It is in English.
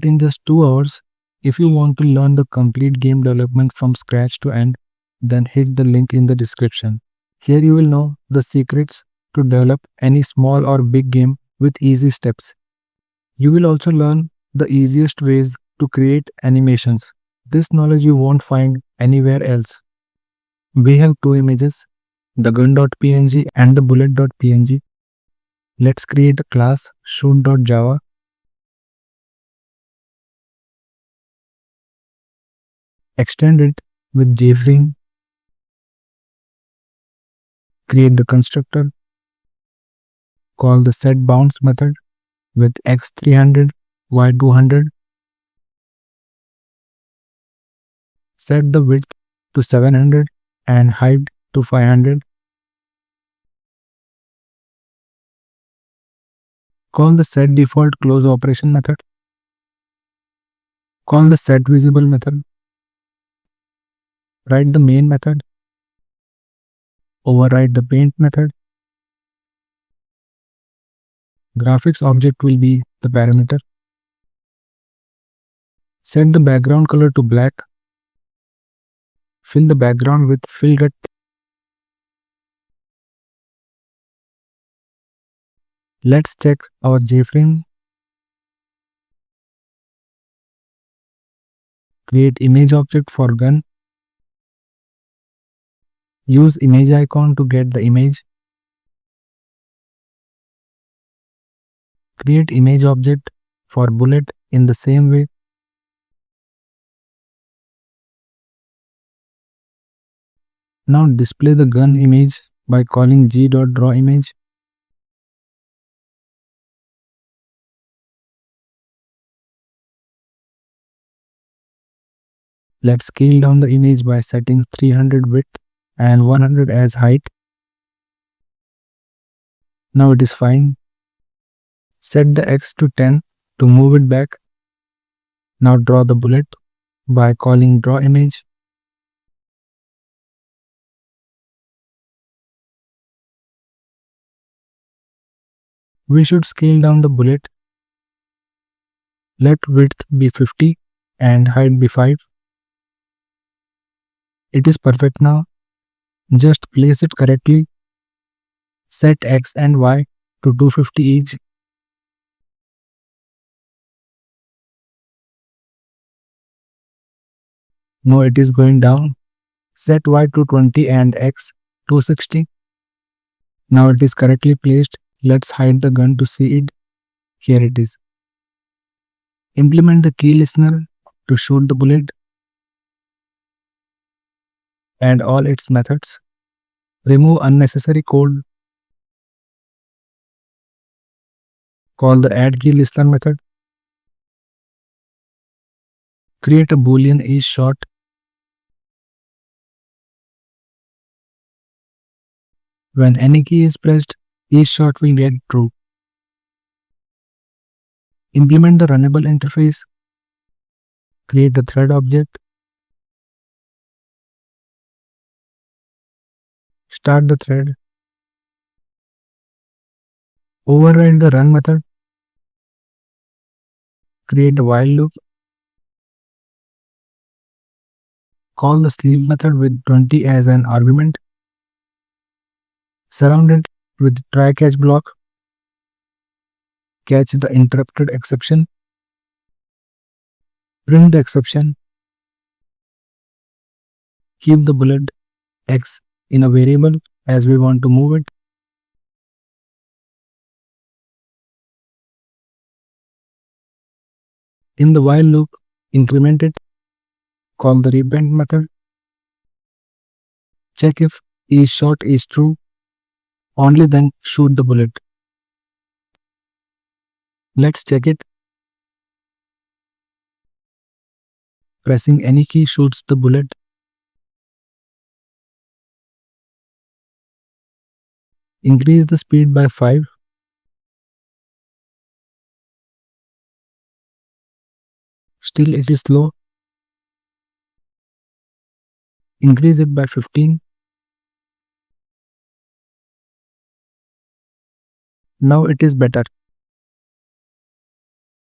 in just 2 hours. If you want to learn the complete game development from scratch to end, then hit the link in the description. Here you will know the secrets to develop any small or big game with easy steps. You will also learn the easiest ways to create animations. This knowledge you won't find anywhere else. We have two images, the gun.png and the bullet.png. Let's create a class shoot.java. Extend it with jframe. Create the constructor. Call the setBounds method with x300, y200. Set the width to 700 and height to 500. Call the setDefaultClose method. Call the setVisible method. Write the main method. Override the paint method. Graphics object will be the parameter. Set the background color to black. Fill the background with fillGut. Let's check our JFrame. Create image object for gun. Use image icon to get the image. Create image object for bullet in the same way. Now display the gun image by calling g.drawImage. Let's scale down the image by setting 300 width and 100 as height. Now it is fine. Set the X to 10 to move it back. Now draw the bullet by calling drawImage. We should scale down the bullet. Let width be 50 and height be 5. It is perfect now. Just place it correctly. Set X and Y to 250 each. Now it is going down. Set Y to 20 and X 260. Now it is correctly placed. Let's hide the gun to see it. Here it is. Implement the key listener to shoot the bullet. Add all its methods. Remove unnecessary code. Call the addKeyListener method. Create a boolean each shot. When any key is pressed, each shot will get true. Implement the runnable interface. Create a thread object. Start the thread. Override the run method. Create a while loop. Call the sleep method with 20 as an argument. Surround it with try catch block. Catch the interrupted exception. Print the exception. Keep the bullet X in a variable as we want to move it. In the while loop, increment it. Call the repend method. Check if each shot is true. Only then shoot the bullet. Let's check it. Pressing any key shoots the bullet. Increase the speed by 5. Still it is slow. Increase it by 15. Now it is better.